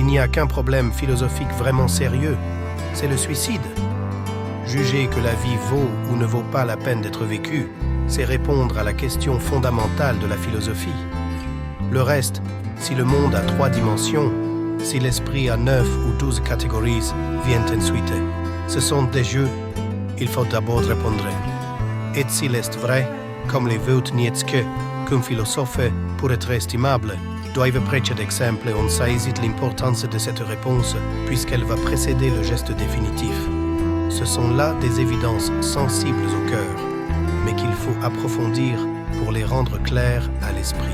n'y a qu'un problème philosophique vraiment sérieux, c'est le suicide. Juger que la vie vaut ou ne vaut pas la peine d'être vécue, c'est répondre à la question fondamentale de la philosophie. Le reste, si le monde a 3 dimensions, si l'esprit a 9 ou 12 catégories, vient ensuite. Ce sont des jeux, il faut d'abord répondre. Et s'il est vrai, comme les veut Nietzsche, qu'un philosophe, pour être estimable, doit précéder d'exemple, on saisit l'importance de cette réponse, puisqu'elle va précéder le geste définitif. Ce sont là des évidences sensibles au cœur, mais qu'il faut approfondir pour les rendre claires à l'esprit.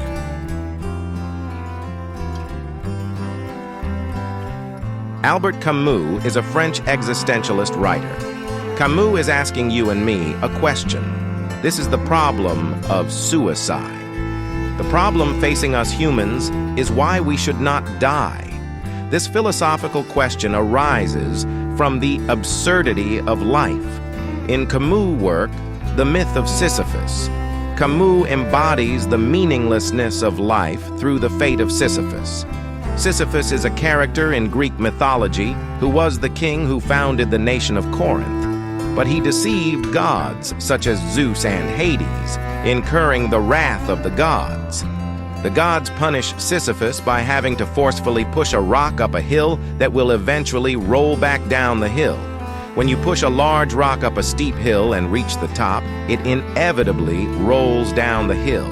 Albert Camus is a French existentialist writer. Camus is asking you and me a question. This is the problem of suicide. The problem facing us humans is why we should not die. This philosophical question arises from the absurdity of life. In Camus' work, The Myth of Sisyphus, Camus embodies the meaninglessness of life through the fate of Sisyphus. Sisyphus is a character in Greek mythology who was the king who founded the nation of Corinth, but he deceived gods such as Zeus and Hades, incurring the wrath of the gods. The gods punish Sisyphus by having to forcefully push a rock up a hill that will eventually roll back down the hill. When you push a large rock up a steep hill and reach the top, it inevitably rolls down the hill.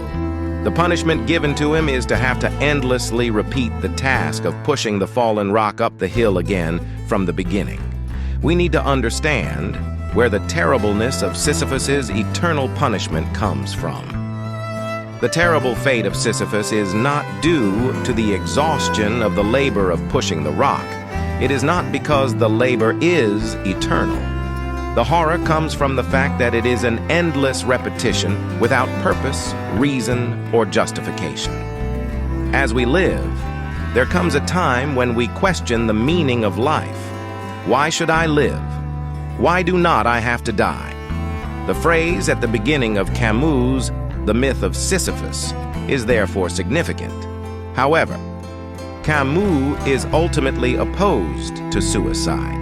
The punishment given to him is to have to endlessly repeat the task of pushing the fallen rock up the hill again from the beginning. We need to understand where the terribleness of Sisyphus's eternal punishment comes from. The terrible fate of Sisyphus is not due to the exhaustion of the labor of pushing the rock. It is not because the labor is eternal. The horror comes from the fact that it is an endless repetition without purpose, reason, or justification. As we live, there comes a time when we question the meaning of life. Why should I live? Why do not I have to die? The phrase at the beginning of Camus' The Myth of Sisyphus is therefore significant. However, Camus is ultimately opposed to suicide.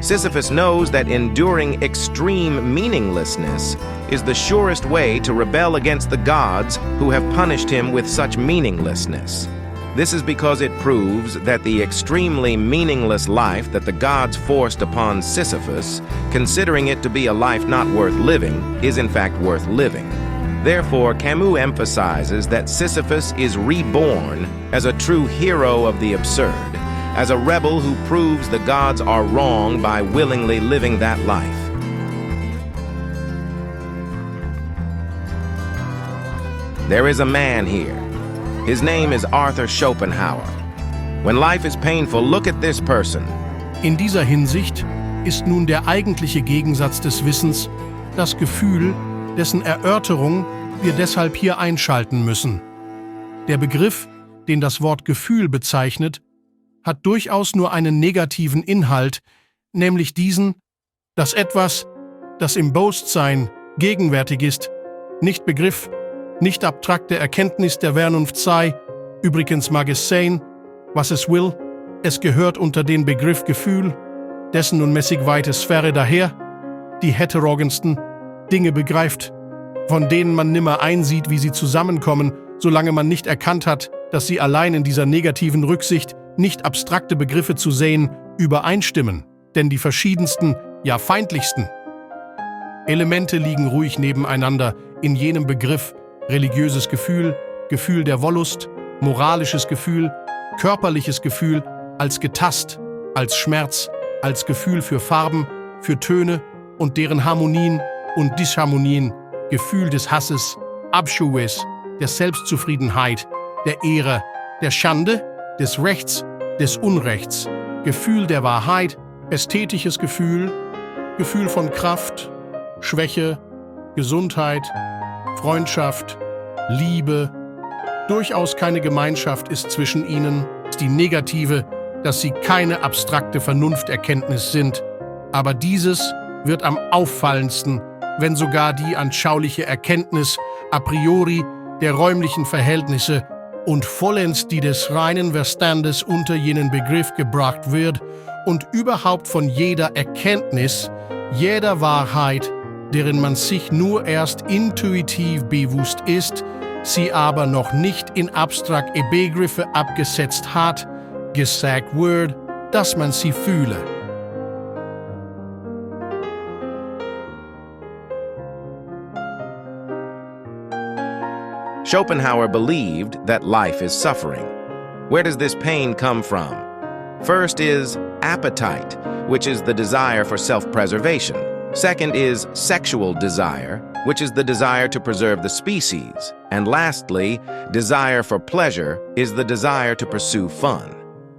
Sisyphus knows that enduring extreme meaninglessness is the surest way to rebel against the gods who have punished him with such meaninglessness. This is because it proves that the extremely meaningless life that the gods forced upon Sisyphus, considering it to be a life not worth living, is in fact worth living. Therefore, Camus emphasizes that Sisyphus is reborn as a true hero of the absurd, as a rebel who proves the gods are wrong by willingly living that life. There is a man here. His name is Arthur Schopenhauer. When life is painful, look at this person. In dieser Hinsicht ist nun der eigentliche Gegensatz des Wissens das Gefühl, dessen Erörterung wir deshalb hier einschalten müssen. Der Begriff, den das Wort Gefühl bezeichnet, hat durchaus nur einen negativen Inhalt, nämlich diesen, dass etwas, das im Bewusstsein gegenwärtig ist, nicht Begriff, nicht abstrakte Erkenntnis der Vernunft sei, übrigens mag es sein, was es will, es gehört unter den Begriff Gefühl, dessen unmäßig weite Sphäre daher, die heterogensten Dinge begreift, von denen man nimmer einsieht, wie sie zusammenkommen, solange man nicht erkannt hat, dass sie allein in dieser negativen Rücksicht nicht abstrakte Begriffe zu sehen, übereinstimmen, denn die verschiedensten, ja feindlichsten Elemente liegen ruhig nebeneinander in jenem Begriff religiöses Gefühl, Gefühl der Wollust, moralisches Gefühl, körperliches Gefühl, als Getast, als Schmerz, als Gefühl für Farben, für Töne und deren Harmonien und Disharmonien, Gefühl des Hasses, Abscheues, der Selbstzufriedenheit, der Ehre, der Schande, des Rechts, des Unrechts, Gefühl der Wahrheit, ästhetisches Gefühl, Gefühl von Kraft, Schwäche, Gesundheit, Freundschaft, Liebe. Durchaus keine Gemeinschaft ist zwischen ihnen, die negative, dass sie keine abstrakte Vernunfterkenntnis sind, aber dieses wird am auffallendsten, wenn sogar die anschauliche Erkenntnis a priori der räumlichen Verhältnisse und vollends die des reinen Verstandes unter jenen Begriff gebracht wird und überhaupt von jeder Erkenntnis, jeder Wahrheit, deren man sich nur erst intuitiv bewusst ist, sie aber noch nicht in abstrakte Begriffe abgesetzt hat, gesagt wird, dass man sie fühle. Schopenhauer believed that life is suffering. Where does this pain come from? First is appetite, which is the desire for self-preservation. Second is sexual desire, which is the desire to preserve the species. And lastly, desire for pleasure is the desire to pursue fun.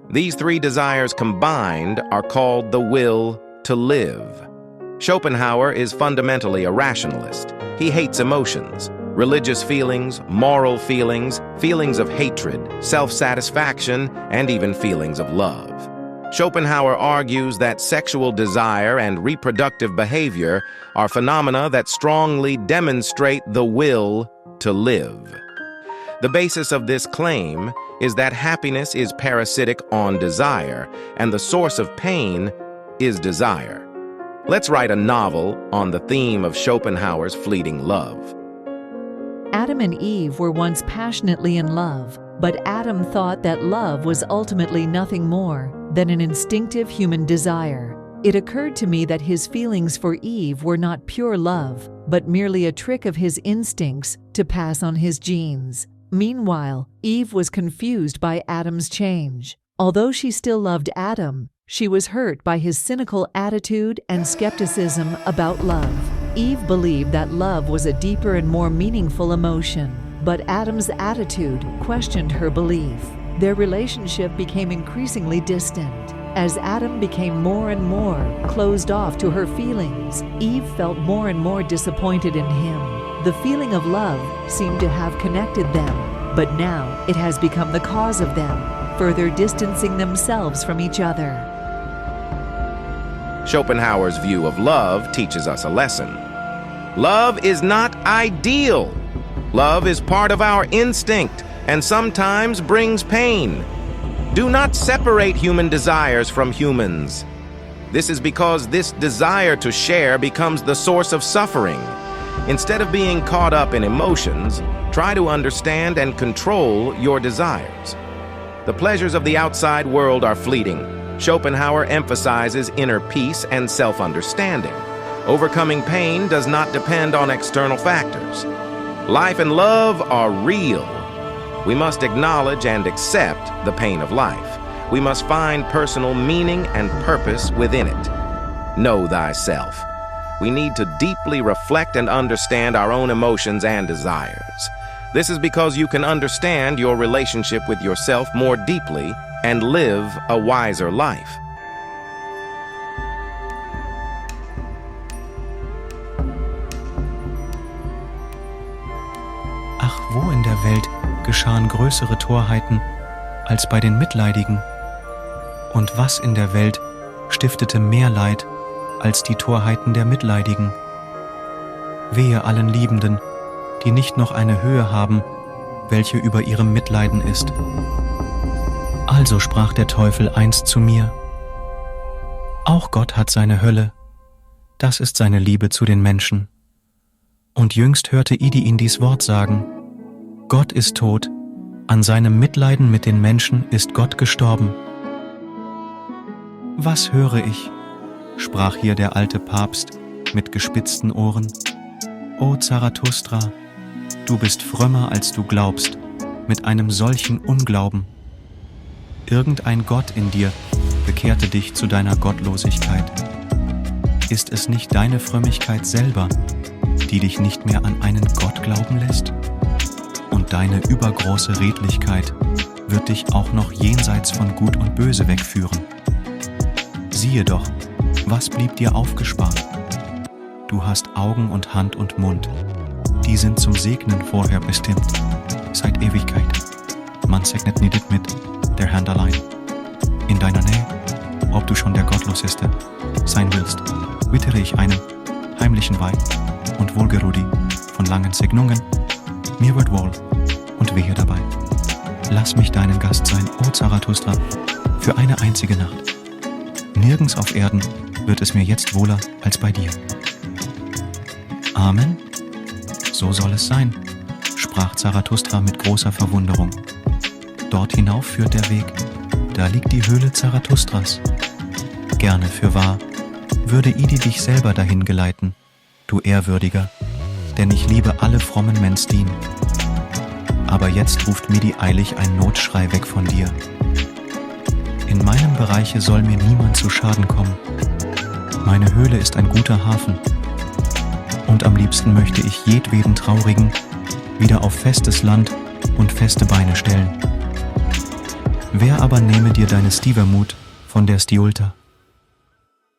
These three desires combined are called the will to live. Schopenhauer is fundamentally a rationalist. He hates emotions. Religious feelings, moral feelings, feelings of hatred, self-satisfaction, and even feelings of love. Schopenhauer argues that sexual desire and reproductive behavior are phenomena that strongly demonstrate the will to live. The basis of this claim is that happiness is parasitic on desire, and the source of pain is desire. Let's write a novel on the theme of Schopenhauer's fleeting love. Adam and Eve were once passionately in love, but Adam thought that love was ultimately nothing more than an instinctive human desire. It occurred to me that his feelings for Eve were not pure love, but merely a trick of his instincts to pass on his genes. Meanwhile, Eve was confused by Adam's change. Although she still loved Adam, she was hurt by his cynical attitude and skepticism about love. Eve believed that love was a deeper and more meaningful emotion, but Adam's attitude questioned her belief. Their relationship became increasingly distant. As Adam became more and more closed off to her feelings, Eve felt more and more disappointed in him. The feeling of love seemed to have connected them, but now it has become the cause of them, further distancing themselves from each other. Schopenhauer's view of love teaches us a lesson. Love is not ideal. Love is part of our instinct and sometimes brings pain. Do not separate human desires from humans. This is because this desire to share becomes the source of suffering. Instead of being caught up in emotions, try to understand and control your desires. The pleasures of the outside world are fleeting. Schopenhauer emphasizes inner peace and self-understanding. Overcoming pain does not depend on external factors. Life and love are real. We must acknowledge and accept the pain of life. We must find personal meaning and purpose within it. Know thyself. We need to deeply reflect and understand our own emotions and desires. This is because you can understand your relationship with yourself more deeply and live a wiser life. Ach, wo in der Welt geschahen größere Torheiten als bei den Mitleidigen? Und was in der Welt stiftete mehr Leid als die Torheiten der Mitleidigen? Wehe allen Liebenden, die nicht noch eine Höhe haben, welche über ihrem Mitleiden ist. Also sprach der Teufel einst zu mir: Auch Gott hat seine Hölle, das ist seine Liebe zu den Menschen. Und jüngst hörte Idi ihn dies Wort sagen: Gott ist tot, an seinem Mitleiden mit den Menschen ist Gott gestorben. Was höre ich? Sprach hier der alte Papst mit gespitzten Ohren. O Zarathustra, du bist frömmer als du glaubst, mit einem solchen Unglauben. Irgendein Gott in dir bekehrte dich zu deiner Gottlosigkeit. Ist es nicht deine Frömmigkeit selber, die dich nicht mehr an einen Gott glauben lässt? Und deine übergroße Redlichkeit wird dich auch noch jenseits von Gut und Böse wegführen. Siehe doch, was blieb dir aufgespart? Du hast Augen und Hand und Mund. Die sind zum Segnen vorher bestimmt. Seit Ewigkeit. Man segnet nicht mit der Hand allein. In deiner Nähe, ob du schon der Gottloseste sein willst, wittere ich einen heimlichen Weib und Wohlgerudi von langen Segnungen. Mir wird wohl und wehe dabei. lass mich deinen Gast sein, o Zarathustra, für eine einzige Nacht. Nirgends auf Erden wird es mir jetzt wohler als bei dir. Amen? So soll es sein, sprach Zarathustra mit großer Verwunderung. Dort hinauf führt der Weg, da liegt die Höhle Zarathustras. Gerne fürwahr, würde Idi dich selber dahin geleiten, du Ehrwürdiger, denn ich liebe alle frommen Mensdien. Aber jetzt ruft Midi eilig ein Notschrei weg von dir. In meinem Bereiche soll mir niemand zu Schaden kommen. Meine Höhle ist ein guter Hafen. Und am liebsten möchte ich jedweden Traurigen wieder auf festes Land und feste Beine stellen. Wer aber nehme dir deine Stivermut von der Stiulta?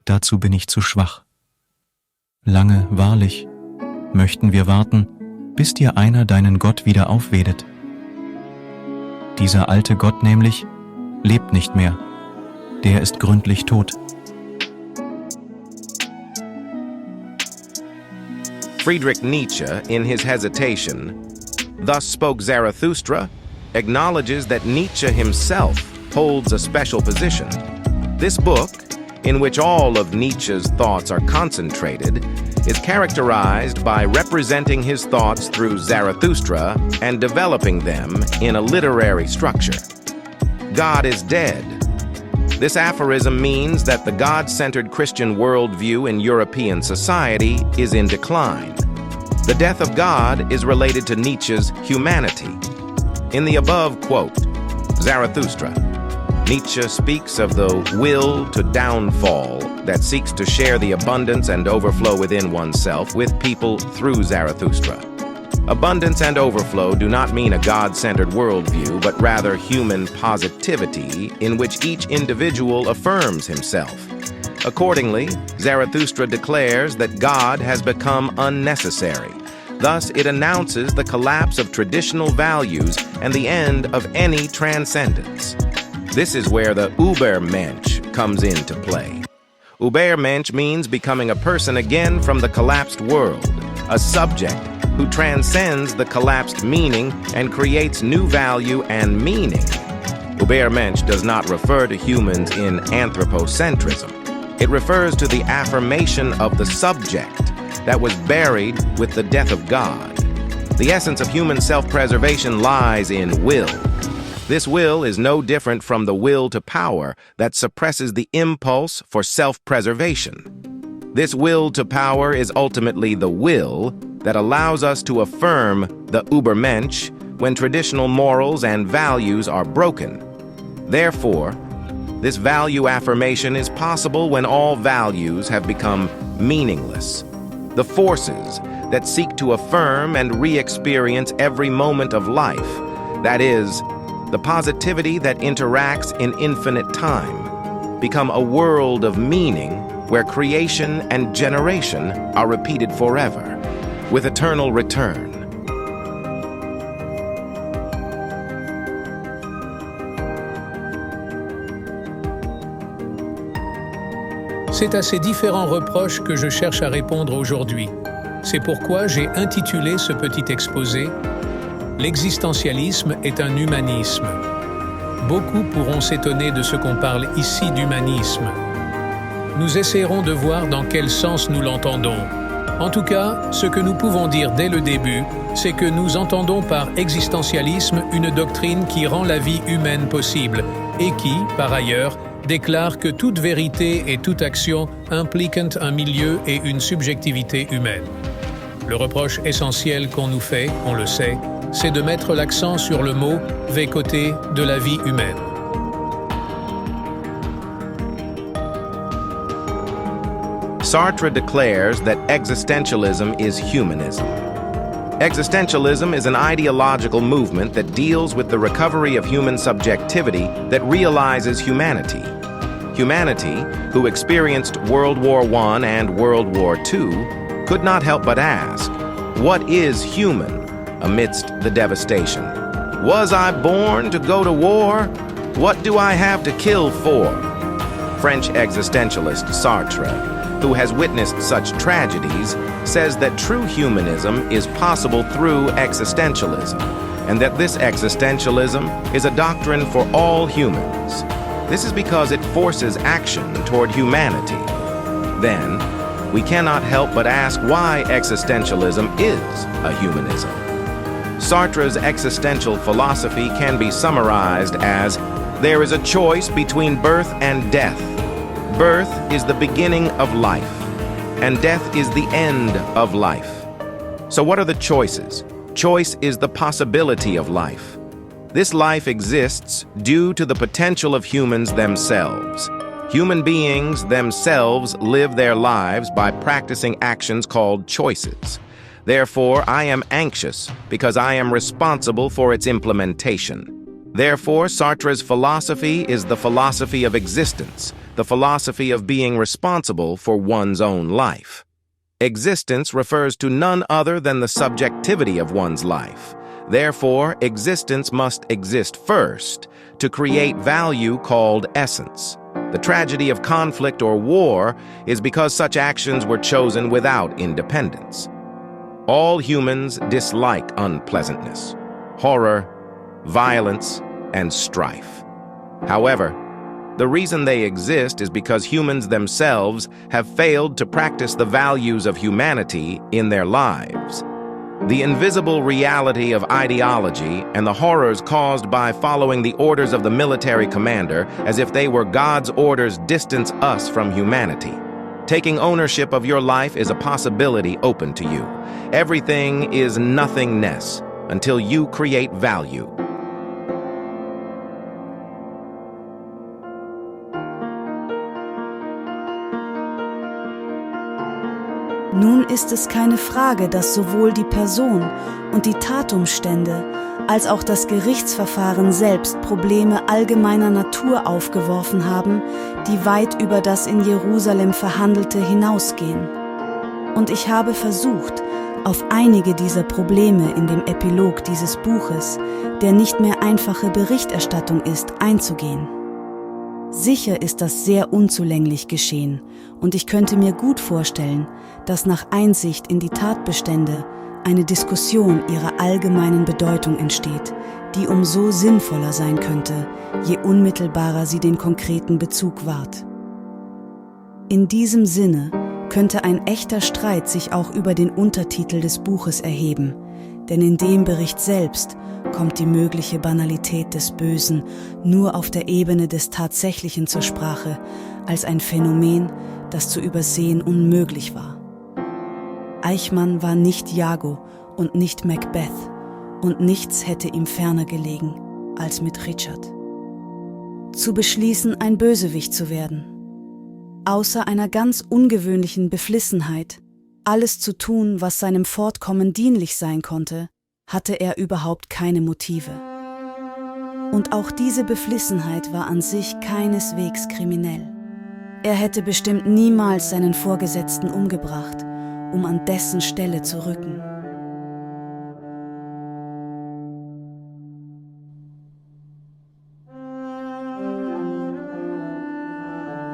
Dazu bin ich zu schwach. Lange, wahrlich, möchten wir warten, bis dir einer deinen Gott wieder aufwedet. Dieser alte Gott nämlich lebt nicht mehr, der ist gründlich tot. Friedrich Nietzsche, in his hesitation, Thus Spoke Zarathustra, acknowledges that Nietzsche himself holds a special position. This book, in which all of Nietzsche's thoughts are concentrated, is characterized by representing his thoughts through Zarathustra and developing them in a literary structure. God is dead. This aphorism means that the God-centered Christian worldview in European society is in decline. The death of God is related to Nietzsche's humanity. In the above quote, Zarathustra, Nietzsche speaks of the will to downfall that seeks to share the abundance and overflow within oneself with people through Zarathustra. Abundance and overflow do not mean a God-centered worldview, but rather human positivity in which each individual affirms himself. Accordingly, Zarathustra declares that God has become unnecessary. Thus, it announces the collapse of traditional values and the end of any transcendence. This is where the Übermensch comes into play. Übermensch means becoming a person again from the collapsed world, a subject who transcends the collapsed meaning and creates new value and meaning. Übermensch does not refer to humans in anthropocentrism. It refers to the affirmation of the subject that was buried with the death of God. The essence of human self-preservation lies in will. This will is no different from the will to power that suppresses the impulse for self-preservation. This will to power is ultimately the will that allows us to affirm the Übermensch when traditional morals and values are broken. Therefore, this value affirmation is possible when all values have become meaningless. The forces that seek to affirm and re-experience every moment of life, that is, the positivity that interacts in infinite time, become a world of meaning where creation and generation are repeated forever, with eternal return. C'est à ces différents reproches que je cherche à répondre aujourd'hui. C'est pourquoi j'ai intitulé ce petit exposé « L'existentialisme est un humanisme ». Beaucoup pourront s'étonner de ce qu'on parle ici d'humanisme. Nous essaierons de voir dans quel sens nous l'entendons. En tout cas, ce que nous pouvons dire dès le début, c'est que nous entendons par existentialisme une doctrine qui rend la vie humaine possible et qui, par ailleurs, déclare que toute vérité et toute action impliquent un milieu et une subjectivité humaine. Le reproche essentiel qu'on nous fait, on le sait, c'est de mettre l'accent sur le mot « vécoté » de la vie humaine. Sartre declares that existentialism is humanism. Existentialism is an ideological movement that deals with the recovery of human subjectivity that realizes humanity. Humanity, who experienced World War I and World War II, could not help but ask, what is human amidst the devastation? Was I born to go to war? What do I have to kill for? French existentialist Sartre, who has witnessed such tragedies, says that true humanism is possible through existentialism, and that this existentialism is a doctrine for all humans. This is because it forces action toward humanity. Then, we cannot help but ask why existentialism is a humanism. Sartre's existential philosophy can be summarized as, there is a choice between birth and death. Birth is the beginning of life, and death is the end of life. So what are the choices? Choice is the possibility of life. This life exists due to the potential of humans themselves. Human beings themselves live their lives by practicing actions called choices. Therefore, I am anxious because I am responsible for its implementation. Therefore, Sartre's philosophy is the philosophy of existence, the philosophy of being responsible for one's own life. Existence refers to none other than the subjectivity of one's life. Therefore, existence must exist first to create value called essence. The tragedy of conflict or war is because such actions were chosen without independence. All humans dislike unpleasantness, horror, violence, and strife. However, the reason they exist is because humans themselves have failed to practice the values of humanity in their lives. The invisible reality of ideology and the horrors caused by following the orders of the military commander as if they were God's orders distance us from humanity. Taking ownership of your life is a possibility open to you. Everything is nothingness until you create value. Nun ist es keine Frage, dass sowohl die Person und die Tatumstände als auch das Gerichtsverfahren selbst Probleme allgemeiner Natur aufgeworfen haben, die weit über das in Jerusalem Verhandelte hinausgehen. Und ich habe versucht, auf einige dieser Probleme in dem Epilog dieses Buches, der nicht mehr einfache Berichterstattung ist, einzugehen. Sicher ist das sehr unzulänglich geschehen, und ich könnte mir gut vorstellen, dass nach Einsicht in die Tatbestände eine Diskussion ihrer allgemeinen Bedeutung entsteht, die umso sinnvoller sein könnte, je unmittelbarer sie den konkreten Bezug wahrt. In diesem Sinne könnte ein echter Streit sich auch über den Untertitel des Buches erheben, denn in dem Bericht selbst kommt die mögliche Banalität des Bösen nur auf der Ebene des Tatsächlichen zur Sprache, als ein Phänomen, das zu übersehen unmöglich war. Eichmann war nicht Iago und nicht Macbeth, und nichts hätte ihm ferner gelegen, als mit Richard zu beschließen, ein Bösewicht zu werden. Außer einer ganz ungewöhnlichen Beflissenheit, alles zu tun, was seinem Fortkommen dienlich sein konnte, hatte er überhaupt keine Motive. Und auch diese Beflissenheit war an sich keineswegs kriminell. Er hätte bestimmt niemals seinen Vorgesetzten umgebracht, um an dessen Stelle zu rücken.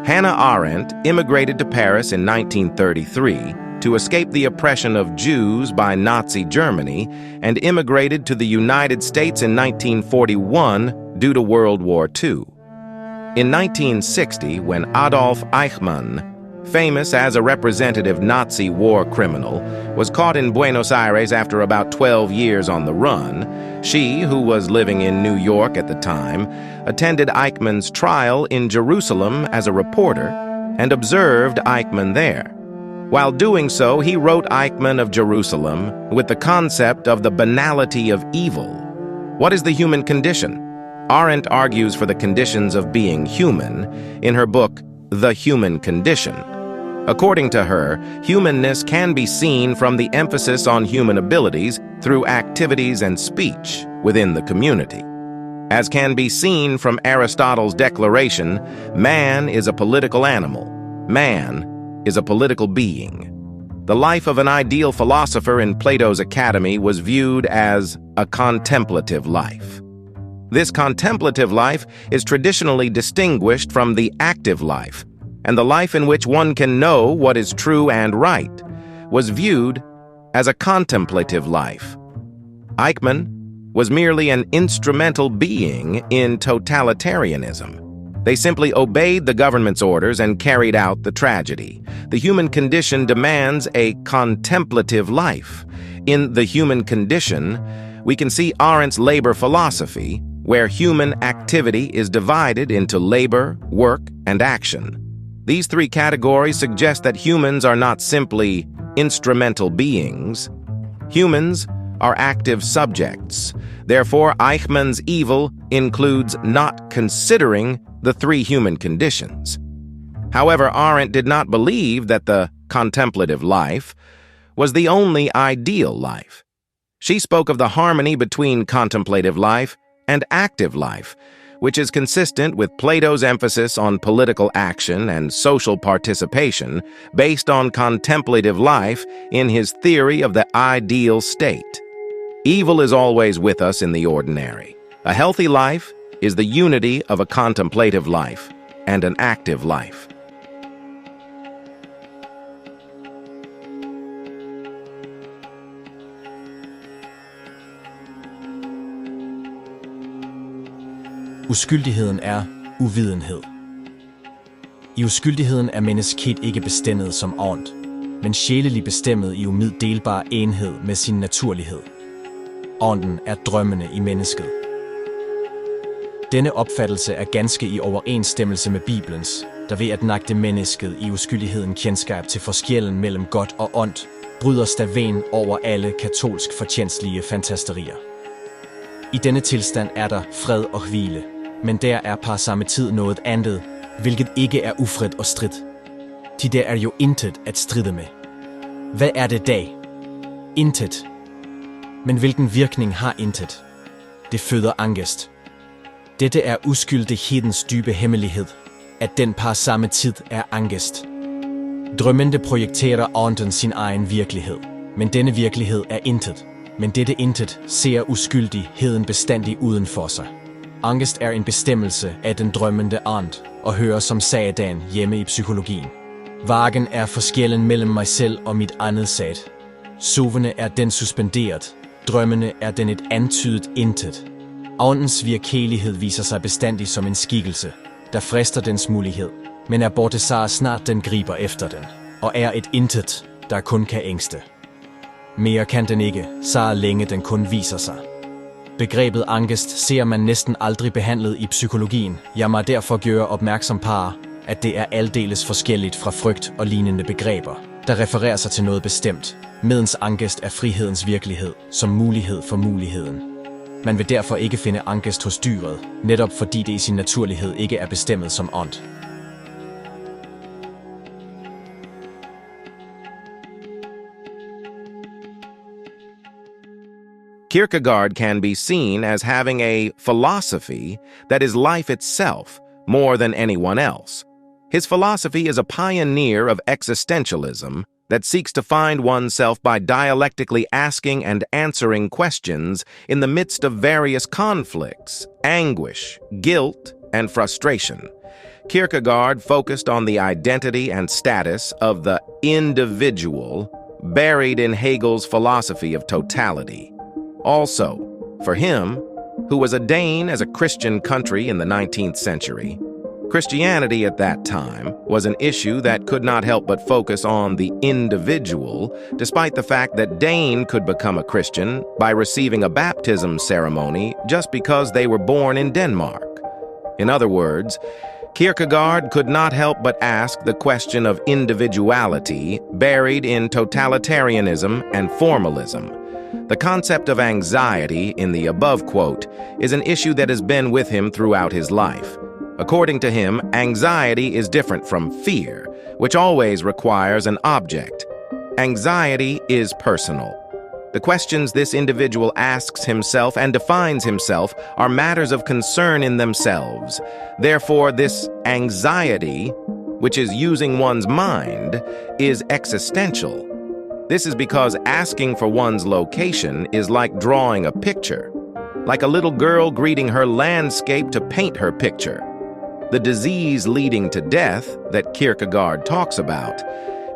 Hannah Arendt immigrated to Paris in 1933 to escape the oppression of Jews by Nazi Germany and immigrated to the United States in 1941 due to World War II. In 1960, when Adolf Eichmann, famous as a representative Nazi war criminal, was caught in Buenos Aires after about 12 years on the run, she, who was living in New York at the time, attended Eichmann's trial in Jerusalem as a reporter and observed Eichmann there. While doing so, he wrote Eichmann of Jerusalem with the concept of the banality of evil. What is the human condition? Arendt argues for the conditions of being human in her book, The Human Condition. According to her, humanness can be seen from the emphasis on human abilities through activities and speech within the community. As can be seen from Aristotle's declaration, man is a political animal. Man is a political being. The life of an ideal philosopher in Plato's Academy was viewed as a contemplative life. This contemplative life is traditionally distinguished from the active life, and the life in which one can know what is true and right was viewed as a contemplative life. Eichmann was merely an instrumental being in totalitarianism. They simply obeyed the government's orders and carried out the tragedy. The human condition demands a contemplative life. In The Human Condition, we can see Arendt's labor philosophy, where human activity is divided into labor, work, and action. These three categories suggest that humans are not simply instrumental beings. Humans are active subjects. Therefore, Eichmann's evil includes not considering the three human conditions. However, Arendt did not believe that the contemplative life was the only ideal life. She spoke of the harmony between contemplative life and active life, which is consistent with Plato's emphasis on political action and social participation based on contemplative life in his theory of the ideal state. Evil is always with us in the ordinary. A healthy life is the unity of a contemplative life and an active life. Uskyldigheden er uvidenhed. I uskyldigheden er mennesket ikke bestemmet som ånd, men sjælelig bestemmet i umiddelbar enhed med sin naturlighed. Ånden er drømmende i mennesket. Denne opfattelse er ganske i overensstemmelse med Bibelens, der ved at nægte mennesket i uskyldigheden kendskab til forskellen mellem godt og ondt, bryder staven over alle katolsk fortjenstlige fantasterier. I denne tilstand er der fred og hvile, men der er på samme tid noget andet, hvilket ikke er ufred og strid. Til der er jo intet at stride med. Hvad er det da? Intet. Men hvilken virkning har intet? Det føder angst. Dette er uskyldighedens dybe hemmelighed, at den på samme tid er angst. Drømmende projekterer ånden sin egen virkelighed, men denne virkelighed er intet. Men dette intet ser uskyldigheden bestandig uden for sig. Angst er en bestemmelse af den drømmende ånd, og hører som sagen hjemme i psykologien. Vagen er forskellen mellem mig selv og mit andet sat. Sovende er den suspenderet, drømmende er den et antydet intet. Åndens virkelighed viser sig bestandig som en skikkelse, der frister dens mulighed, men er borte så snart den griber efter den, og er et intet, der kun kan ængste. Mere kan den ikke, så længe den kun viser sig. Begrebet angst ser man næsten aldrig behandlet i psykologien. Jeg må derfor gøre opmærksom på, at det er aldeles forskelligt fra frygt og lignende begreber, der refererer sig til noget bestemt, medens angst er frihedens virkelighed som mulighed for muligheden. Man vil derfor ikke finde angst hos dyret, netop fordi det i sin naturlighed ikke er bestemmet som ånd. Kierkegaard can be seen as having a philosophy that is life itself more than anyone else. His philosophy is a pioneer of existentialism that seeks to find oneself by dialectically asking and answering questions in the midst of various conflicts, anguish, guilt, and frustration. Kierkegaard focused on the identity and status of the individual buried in Hegel's philosophy of totality. Also, for him, who was a Dane as a Christian country in the 19th century, Christianity at that time was an issue that could not help but focus on the individual, despite the fact that Dane could become a Christian by receiving a baptism ceremony just because they were born in Denmark. In other words, Kierkegaard could not help but ask the question of individuality buried in totalitarianism and formalism. The concept of anxiety in the above quote is an issue that has been with him throughout his life. According to him, anxiety is different from fear, which always requires an object. Anxiety is personal. The questions this individual asks himself and defines himself are matters of concern in themselves. Therefore, this anxiety, which is using one's mind, is existential. This is because asking for one's location is like drawing a picture, like a little girl greeting her landscape to paint her picture. The disease leading to death that Kierkegaard talks about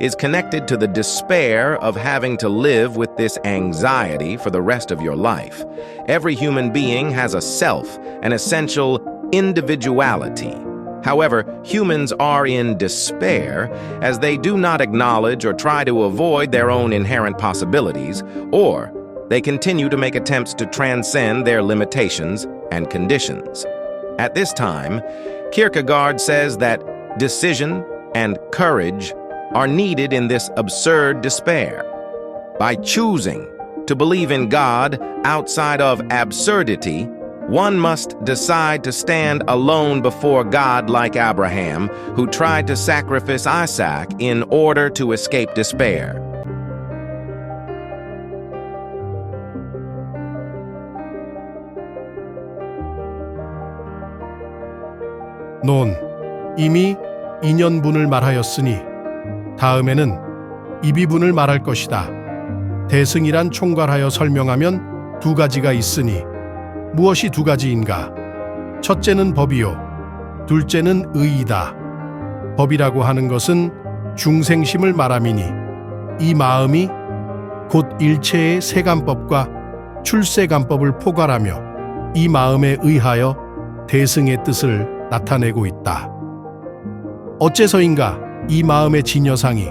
is connected to the despair of having to live with this anxiety for the rest of your life. Every human being has a self, an essential individuality. However, humans are in despair as they do not acknowledge or try to avoid their own inherent possibilities, or they continue to make attempts to transcend their limitations and conditions. At this time, Kierkegaard says that decision and courage are needed in this absurd despair. By choosing to believe in God outside of absurdity, one must decide to stand alone before God like Abraham, who tried to sacrifice Isaac in order to escape despair. 논, 이미 인연분을 말하였으니 다음에는 이비분을 말할 것이다. 대승이란 총괄하여 설명하면 두 가지가 있으니 무엇이 두 가지인가? 첫째는 법이요, 둘째는 의이다. 법이라고 하는 것은 중생심을 말함이니 이 마음이 곧 일체의 세간법과 출세간법을 포괄하며 이 마음에 의하여 대승의 뜻을 나타내고 있다. 어째서인가? 이 마음의 진여상이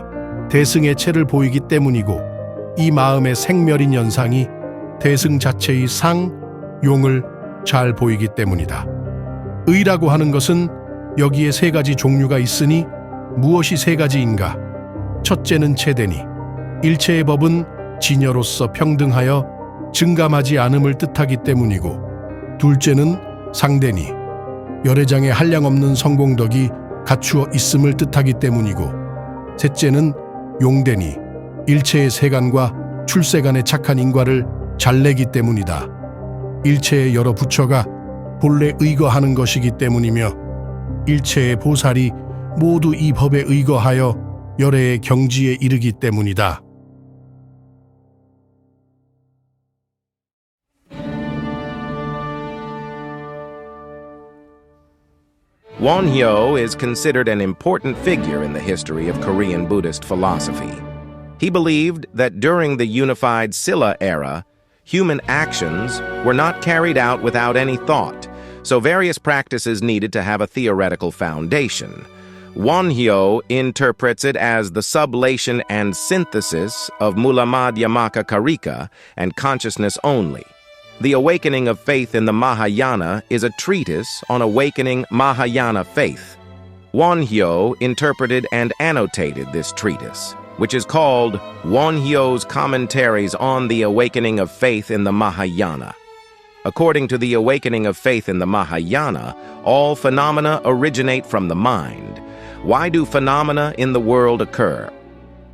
대승의 체를 보이기 때문이고 이 마음의 생멸인 연상이 대승 자체의 상, 용을 잘 보이기 때문이다. 의라고 하는 것은 여기에 세 가지 종류가 있으니 무엇이 세 가지인가? 첫째는 체대니 일체의 법은 진여로서 평등하여 증감하지 않음을 뜻하기 때문이고, 둘째는 상대니 열애장의 한량없는 성공덕이 갖추어 있음을 뜻하기 때문이고, 셋째는 용대니 일체의 세간과 출세간의 착한 인과를 잘 내기 때문이다. 일체의 여러 부처가 본래 의거하는 것이기 때문이며 일체의 보살이 모두 이 법에 의거하여 열애의 경지에 이르기 때문이다. Wonhyo is considered an important figure in the history of Korean Buddhist philosophy. He believed that during the unified Silla era, human actions were not carried out without any thought, so various practices needed to have a theoretical foundation. Wonhyo interprets it as the sublation and synthesis of Mulamadhyamaka Karika and consciousness only. The Awakening of Faith in the Mahayana is a treatise on awakening Mahayana faith. Wonhyo interpreted and annotated this treatise, which is called Wonhyo's Commentaries on the Awakening of Faith in the Mahayana. According to the Awakening of Faith in the Mahayana, all phenomena originate from the mind. Why do phenomena in the world occur?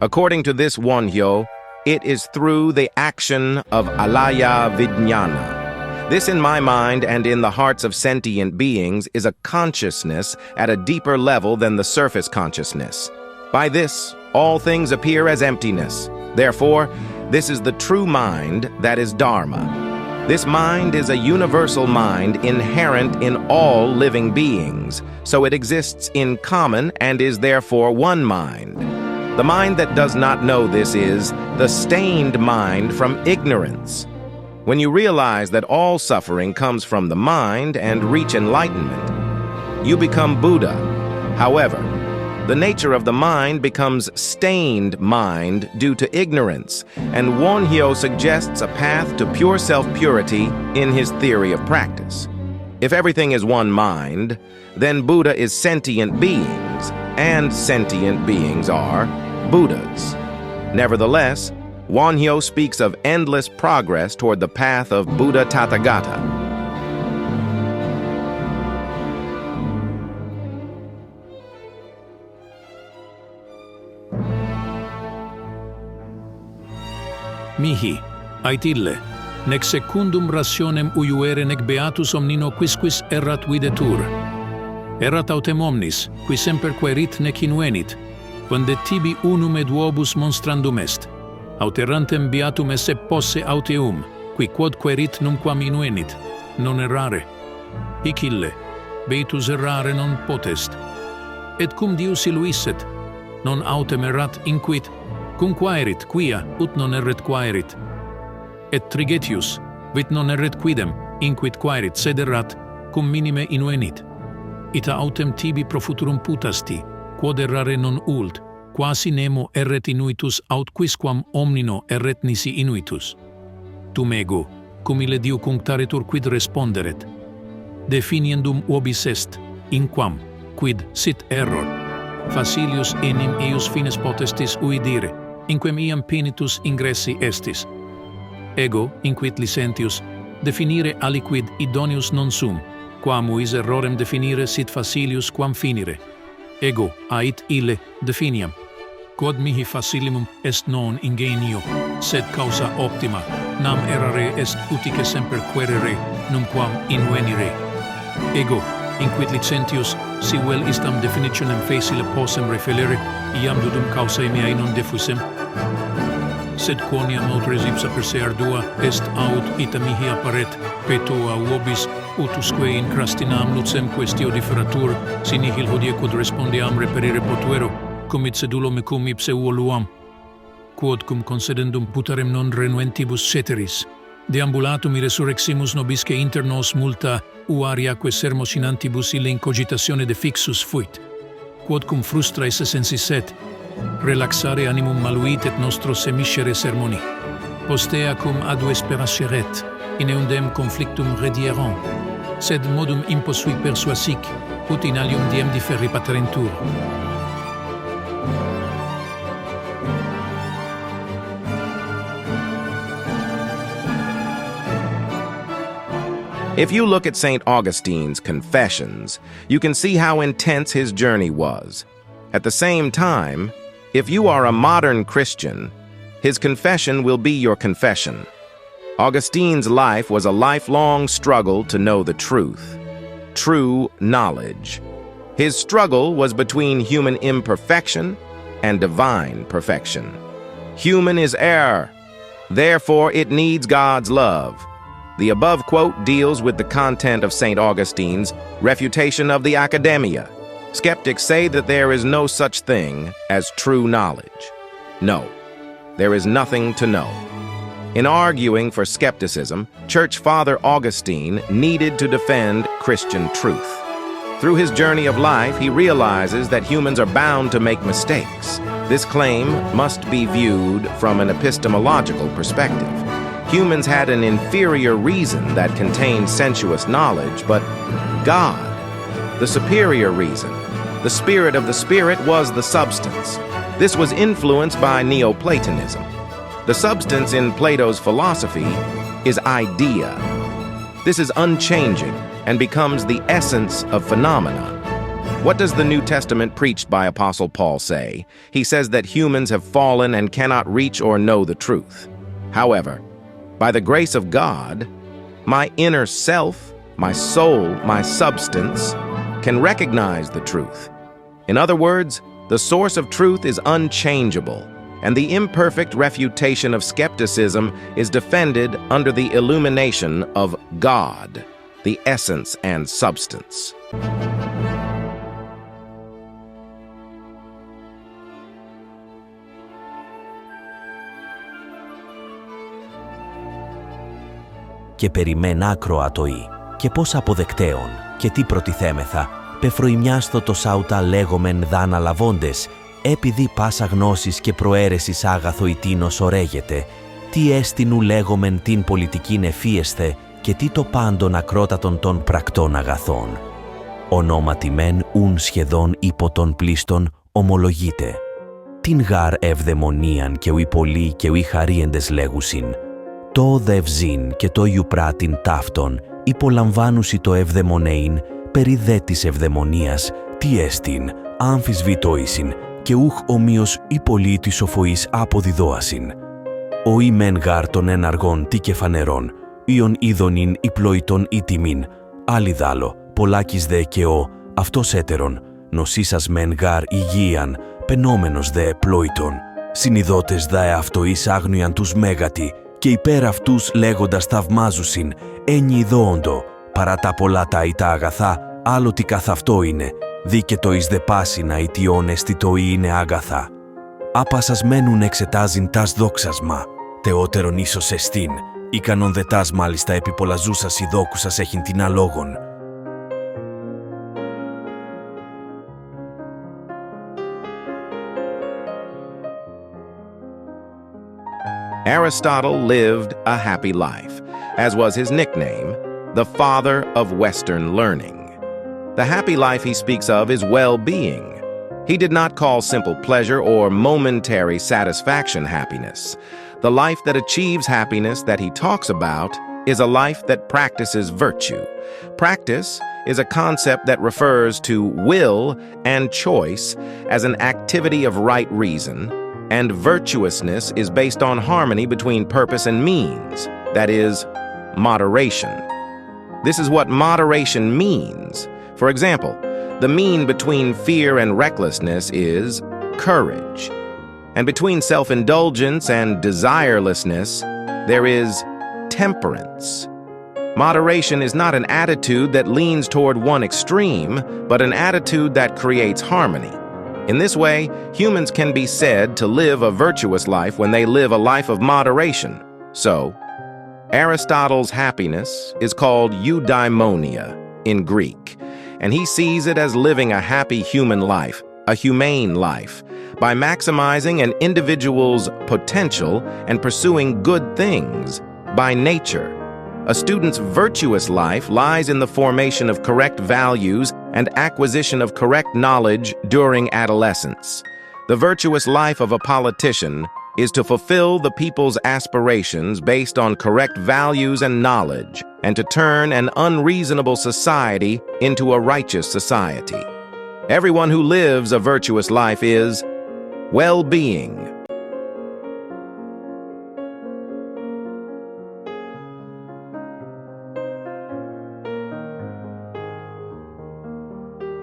According to this Wonhyo, it is through the action of alaya vijnana. This in my mind and in the hearts of sentient beings is a consciousness at a deeper level than the surface consciousness. By this, all things appear as emptiness. Therefore, this is the true mind that is Dharma. This mind is a universal mind inherent in all living beings, so it exists in common and is therefore one mind. The mind that does not know this is the stained mind from ignorance. When you realize that all suffering comes from the mind and reach enlightenment, you become Buddha. However, the nature of the mind becomes stained mind due to ignorance, and Wonhyo suggests a path to pure self-purity in his theory of practice. If everything is one mind, then Buddha is sentient beings, and sentient beings are Buddhas. Nevertheless, Wonhyo speaks of endless progress toward the path of Buddha Tathagata. Mihi, aitille, nec secundum rationem uiuere nec beatus omnino quisquis errat videtur. Errat autem omnis, qui semper querit nec inuenit, quande tibi unum et duobus monstrandum est. Aut errantem beatum esse posse auteum, qui quod querit numquam inuenit, non errare. Hic ille, beatus errare non potest. Et cum Deus illuisset, non autem erat inquit, cum quaerit quia ut non erret quaerit. Et trigetius, vit non erret quidem, inquit quaerit sed errat, cum minime invenit. Ita autem tibi pro futurum putasti, quod errare non ult, quasi nemo erret inuitus aut quisquam omnino erret nisi inuitus. Tum ego, cum ille diu cunctaretur quid responderet. Definiendum vobis est, inquam, quid sit error. Facilius enim eius fines potestis uidire, inquem iam penitus ingressi estis. Ego, inquit licentius, definire aliquid idoneus non sum, quamuis errorem definire sit facilius quam finire. Ego, ait ille, definiam. Quod mihi facilimum est non ingenio, sed causa optima, nam errare est utique semper querere, numquam invenire. Ego, inquit licentius, si vel istam definitionem facile possem refelere, iam dudum causae meae non defusem. Sed quoniam aut res ipsa per se ardua est aut ita mihi apparet, petoa uobis, utusque in crastinam lucem questio differatur, si nihil hodie quod respondeam reperire potuero, cum it sedulo me cum ipse uoluam. Quod cum concedendum putarem non renuentibus ceteris, deambulatum resurreximus nobisque inter nos multa uariaque sermos in antibus ille in cogitatione de fixus fuit. Quod cum frustra esse sensisset, relaxare animum maluit et nostro semiscere sermoni. Postea cum adu esperasceret, in eundem conflictum redierant, sed modum imposui persuasic, ut in alium diem differi paterentur. If you look at St. Augustine's Confessions, you can see how intense his journey was. At the same time, if you are a modern Christian, his confession will be your confession. Augustine's life was a lifelong struggle to know the truth, true knowledge. His struggle was between human imperfection and divine perfection. Human is error, therefore it needs God's love. The above quote deals with the content of St. Augustine's Refutation of the Academia. Skeptics say that there is no such thing as true knowledge. No, there is nothing to know. In arguing for skepticism, Church Father Augustine needed to defend Christian truth. Through his journey of life, he realizes that humans are bound to make mistakes. This claim must be viewed from an epistemological perspective. Humans had an inferior reason that contained sensuous knowledge, but God, the superior reason, the spirit of the spirit, was the substance. This was influenced by Neoplatonism. The substance in Plato's philosophy is idea. This is unchanging and becomes the essence of phenomena. What does the New Testament preached by Apostle Paul say? He says that humans have fallen and cannot reach or know the truth. However, by the grace of God, my inner self, my soul, my substance, can recognize the truth. In other words, the source of truth is unchangeable, and the imperfect refutation of skepticism is defended under the illumination of God, the essence and substance. Και περιμέν ακροατοή, και πώς αποδεκτέων, και τι προτιθέμεθα, πεφροημιάστο το σάουτα λέγομεν δ' αναλαβώντες, επειδή πάσα γνώσης και προαίρεσης άγαθο η τίνος ορέγεται, τι έστεινου λέγομεν την πολιτικήν εφίεσθε, και τι το πάντων ακρότατον των πρακτών αγαθών. Ονόματι μεν ουν σχεδόν υπό των πλήστων ομολογείται. Την γάρ ευδαιμονίαν και ουι πολλοί και ουι χαρίεντες λέγουσιν, το δευζήν και το ιουπράτην ταύτον, υπολαμβάνουσι το ευδαιμονέιν, περί δε της ευδαιμονίας, τι έστιν, αμφισβητώησιν, και ουχ ομοίως η πολλή της σοφοής αποδιδώασιν. Ο ή μεν γάρ των εναργών τι και φανερών, ιον είδονιν η πλοητών ή τιμήν, άλλη δάλο, πολλάκις δε και ο, αυτός έτερον, νοσίσας μεν γάρ υγείαν, πενόμενος δε πλοητών, συνειδότες δε αυτό εις άγνοιαν τους μέγατη, και υπέρ αυτούς λέγοντας θαυμάζουσιν, ένι δόοντο, παρά τα πολλά τα ή τα αγαθά, Άλλοτι καθ' αυτό είναι, δίκαιτο εις δε πάσινα αιτιών αισθητό είναι άγαθα. Άπασας μένουν εξετάζειν τας δόξασμα, τεότερον ίσως εστίν, ικανον δε τας μάλιστα επιπολαζούσας η δόκουσας έχειν την αλόγων. Aristotle lived a happy life, as was his nickname, the father of Western learning. The happy life he speaks of is well-being. He did not call simple pleasure or momentary satisfaction happiness. The life that achieves happiness that he talks about is a life that practices virtue. Practice is a concept that refers to will and choice as an activity of right reason, and virtuousness is based on harmony between purpose and means, that is, moderation. This is what moderation means. For example, the mean between fear and recklessness is courage. And between self-indulgence and desirelessness, there is temperance. Moderation is not an attitude that leans toward one extreme, but an attitude that creates harmony. In this way, humans can be said to live a virtuous life when they live a life of moderation. So, Aristotle's happiness is called eudaimonia in Greek, and he sees it as living a happy human life, a humane life, by maximizing an individual's potential and pursuing good things by nature. A student's virtuous life lies in the formation of correct values and acquisition of correct knowledge during adolescence. The virtuous life of a politician is to fulfill the people's aspirations based on correct values and knowledge, and to turn an unreasonable society into a righteous society. Everyone who lives a virtuous life is well-being.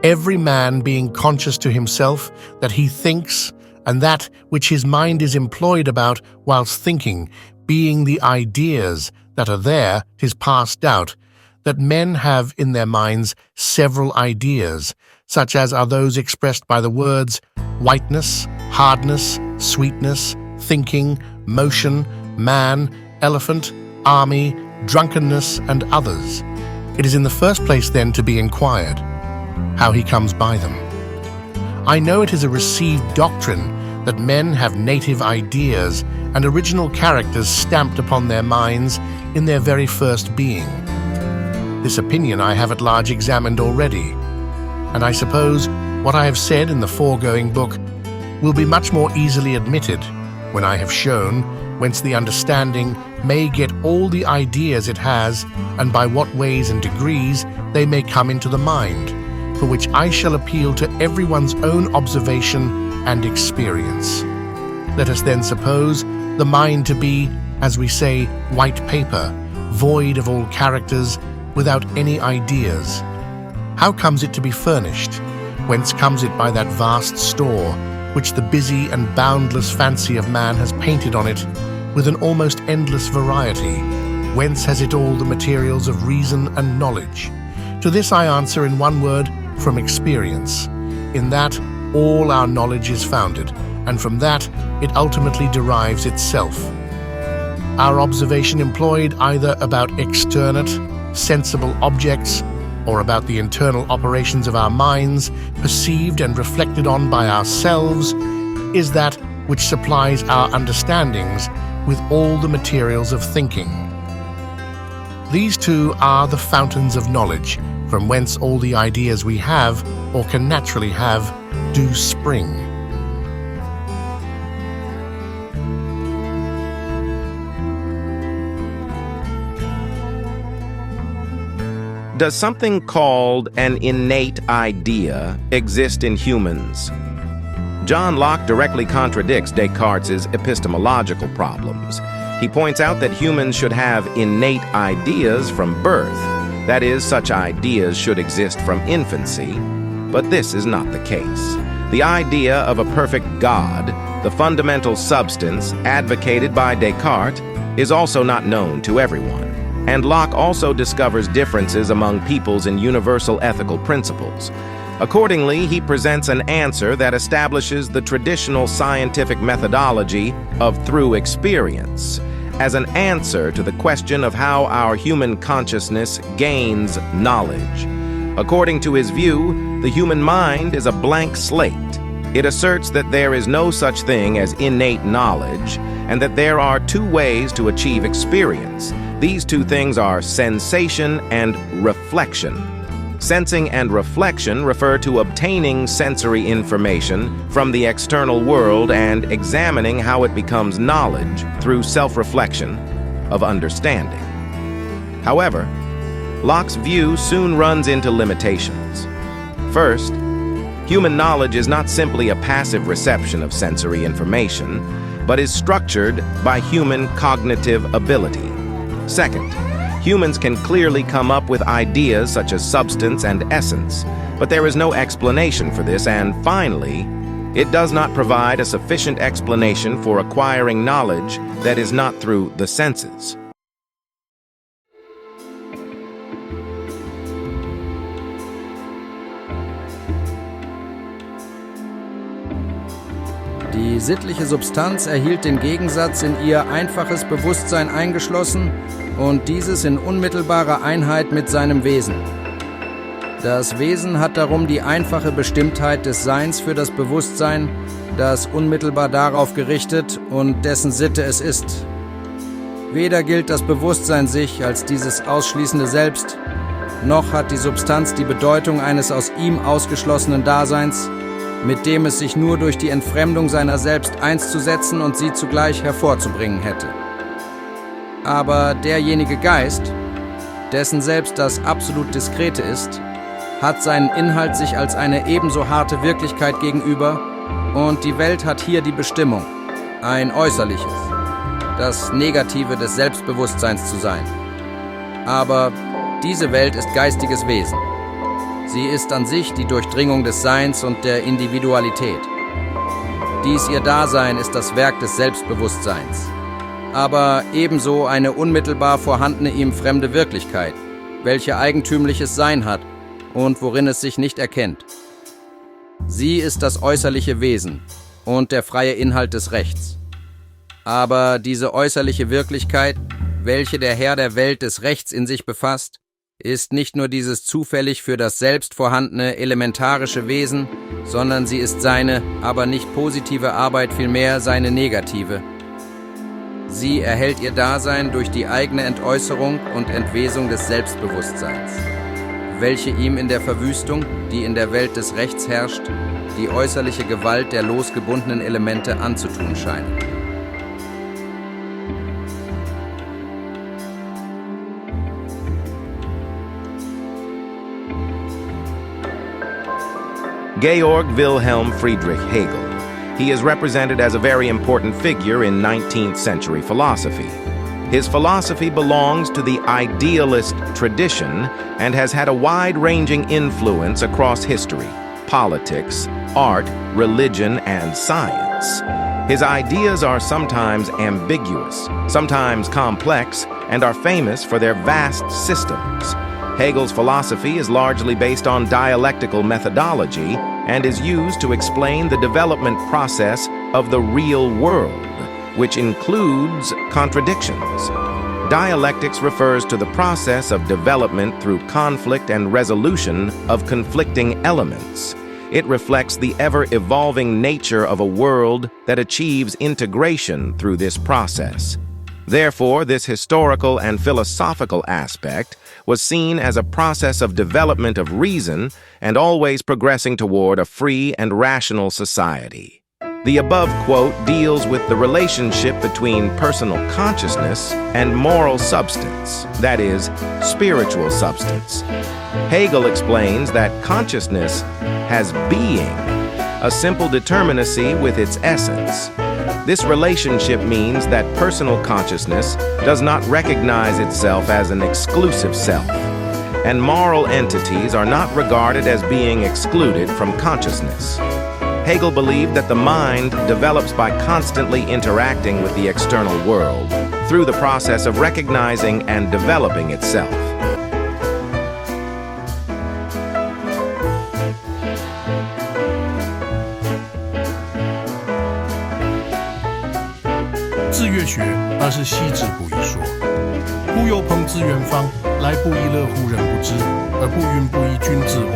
Every man being conscious to himself that he thinks, and that which his mind is employed about whilst thinking, being the ideas that are there, 'tis past doubt, that men have in their minds several ideas, such as are those expressed by the words whiteness, hardness, sweetness, thinking, motion, man, elephant, army, drunkenness, and others. It is in the first place then to be inquired how he comes by them. I know it is a received doctrine that men have native ideas and original characters stamped upon their minds in their very first being. This opinion I have at large examined already, and I suppose what I have said in the foregoing book will be much more easily admitted when I have shown whence the understanding may get all the ideas it has, and by what ways and degrees they may come into the mind, for which I shall appeal to everyone's own observation and experience. Let us then suppose the mind to be, as we say, white paper, void of all characters, without any ideas. How comes it to be furnished? Whence comes it by that vast store, which the busy and boundless fancy of man has painted on it, with an almost endless variety? Whence has it all the materials of reason and knowledge? To this I answer in one word, from experience, in that all our knowledge is founded, and from that it ultimately derives itself. Our observation employed either about externate, sensible objects, or about the internal operations of our minds, perceived and reflected on by ourselves, is that which supplies our understandings with all the materials of thinking. These two are the fountains of knowledge, from whence all the ideas we have, or can naturally have, do spring. Does something called an innate idea exist in humans? John Locke directly contradicts Descartes' epistemological problems. He points out that humans should have innate ideas from birth. That is, such ideas should exist from infancy, but this is not the case. The idea of a perfect God, the fundamental substance advocated by Descartes, is also not known to everyone. And Locke also discovers differences among peoples in universal ethical principles. Accordingly, he presents an answer that establishes the traditional scientific methodology of through experience as an answer to the question of how our human consciousness gains knowledge. According to his view, the human mind is a blank slate. It asserts that there is no such thing as innate knowledge, and that there are two ways to achieve experience. These two things are sensation and reflection. Sensing and reflection refer to obtaining sensory information from the external world and examining how it becomes knowledge through self-reflection of understanding. However, Locke's view soon runs into limitations. First, human knowledge is not simply a passive reception of sensory information, but is structured by human cognitive ability. Second, humans can clearly come up with ideas such as substance and essence, but there is no explanation for this, and finally, it does not provide a sufficient explanation for acquiring knowledge that is not through the senses. Die sittliche Substanz erhielt den Gegensatz in ihr einfaches Bewusstsein eingeschlossen und dieses in unmittelbarer Einheit mit seinem Wesen. Das Wesen hat darum die einfache Bestimmtheit des Seins für das Bewusstsein, das unmittelbar darauf gerichtet und dessen Sitte es ist. Weder gilt das Bewusstsein sich als dieses ausschließende Selbst, noch hat die Substanz die Bedeutung eines aus ihm ausgeschlossenen Daseins, mit dem es sich nur durch die Entfremdung seiner selbst eins zu setzen und sie zugleich hervorzubringen hätte. Aber derjenige Geist, dessen Selbst das absolut Diskrete ist, hat seinen Inhalt sich als eine ebenso harte Wirklichkeit gegenüber, und die Welt hat hier die Bestimmung, ein Äußerliches, das Negative des Selbstbewusstseins zu sein. Aber diese Welt ist geistiges Wesen. Sie ist an sich die Durchdringung des Seins und der Individualität. Dies ihr Dasein ist das Werk des Selbstbewusstseins, aber ebenso eine unmittelbar vorhandene ihm fremde Wirklichkeit, welche eigentümliches Sein hat und worin es sich nicht erkennt. Sie ist das äußerliche Wesen und der freie Inhalt des Rechts. Aber diese äußerliche Wirklichkeit, welche der Herr der Welt des Rechts in sich befasst, ist nicht nur dieses zufällig für das Selbst vorhandene elementarische Wesen, sondern sie ist seine, aber nicht positive Arbeit, vielmehr seine negative. Sie erhält ihr Dasein durch die eigene Entäußerung und Entwesung des Selbstbewusstseins, welche ihm in der Verwüstung, die in der Welt des Rechts herrscht, die äußerliche Gewalt der losgebundenen Elemente anzutun scheint. Georg Wilhelm Friedrich Hegel. He is represented as a very important figure in 19th century philosophy. His philosophy belongs to the idealist tradition and has had a wide-ranging influence across history, politics, art, religion, and science. His ideas are sometimes ambiguous, sometimes complex, and are famous for their vast systems. Hegel's philosophy is largely based on dialectical methodology and is used to explain the development process of the real world, which includes contradictions. Dialectics refers to the process of development through conflict and resolution of conflicting elements. It reflects the ever-evolving nature of a world that achieves integration through this process. Therefore, this historical and philosophical aspect was seen as a process of development of reason and always progressing toward a free and rational society. The above quote deals with the relationship between personal consciousness and moral substance, that is, spiritual substance. Hegel explains that consciousness has being, a simple determinacy with its essence. This relationship means that personal consciousness does not recognize itself as an exclusive self, and moral entities are not regarded as being excluded from consciousness. Hegel believed that the mind develops by constantly interacting with the external world, through the process of recognizing and developing itself. "自乐学，而是奚之不以说。忽有朋自远方，来不亦乐乎人不知，而不愠不亦君子乎？"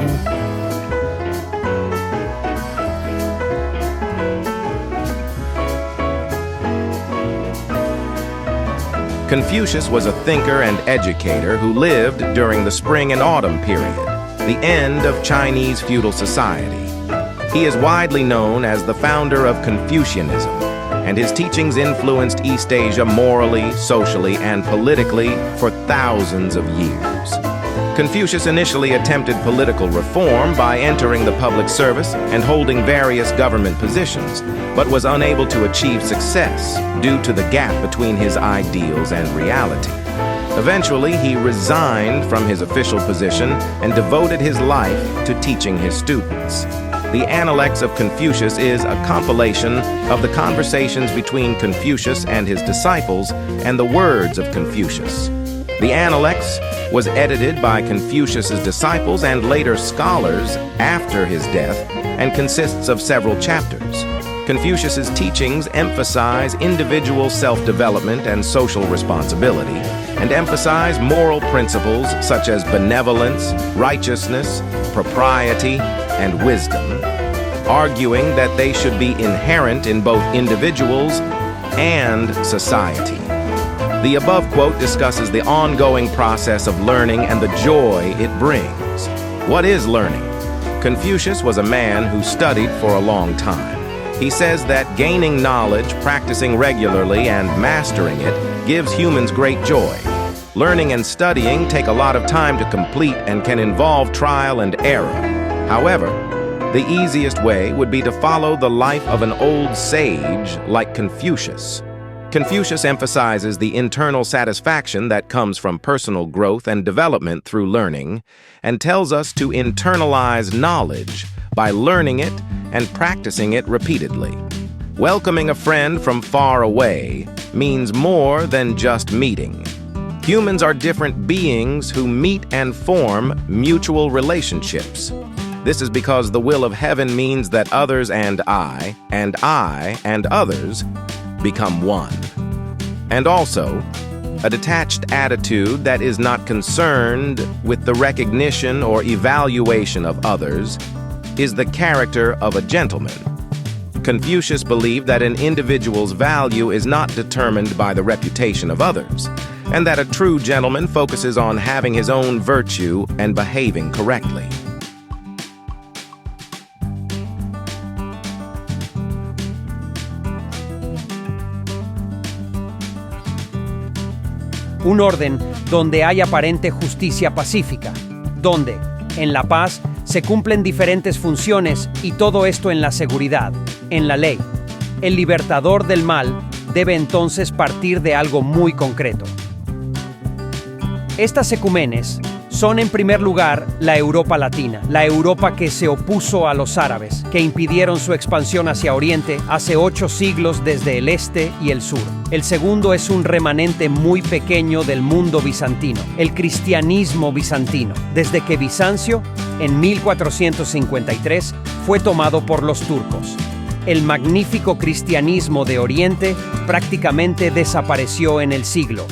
Confucius was a thinker and educator who lived during the Spring and Autumn period, the end of Chinese feudal society. He is widely known as the founder of Confucianism, and his teachings influenced East Asia morally, socially, and politically for thousands of years. Confucius initially attempted political reform by entering the public service and holding various government positions, but was unable to achieve success due to the gap between his ideals and reality. Eventually, he resigned from his official position and devoted his life to teaching his students. The Analects of Confucius is a compilation of the conversations between Confucius and his disciples and the words of Confucius. The Analects was edited by Confucius's disciples and later scholars after his death and consists of several chapters. Confucius's teachings emphasize individual self-development and social responsibility, and emphasize moral principles such as benevolence, righteousness, propriety, and wisdom, arguing that they should be inherent in both individuals and society. The above quote discusses the ongoing process of learning and the joy it brings. What is learning? Confucius was a man who studied for a long time. He says that gaining knowledge, practicing regularly, and mastering it gives humans great joy. Learning and studying take a lot of time to complete and can involve trial and error. However, the easiest way would be to follow the life of an old sage like Confucius. Confucius emphasizes the internal satisfaction that comes from personal growth and development through learning, and tells us to internalize knowledge by learning it and practicing it repeatedly. Welcoming a friend from far away means more than just meeting. Humans are different beings who meet and form mutual relationships. This is because the will of heaven means that others and I and others become one. And also, a detached attitude that is not concerned with the recognition or evaluation of others is the character of a gentleman. Confucius believed that an individual's value is not determined by the reputation of others, and that a true gentleman focuses on having his own virtue and behaving correctly. Un orden donde hay aparente justicia pacífica, donde, en la paz, se cumplen diferentes funciones y todo esto en la seguridad, en la ley. El libertador del mal debe entonces partir de algo muy concreto. Estas ecúmenes son en primer lugar la Europa latina, la Europa que se opuso a los árabes, que impidieron su expansión hacia Oriente hace 8 siglos desde el este y el sur. El segundo es un remanente muy pequeño del mundo bizantino, el cristianismo bizantino, desde que Bizancio, en 1453, fue tomado por los turcos. El magnífico cristianismo de Oriente prácticamente desapareció en el siglo.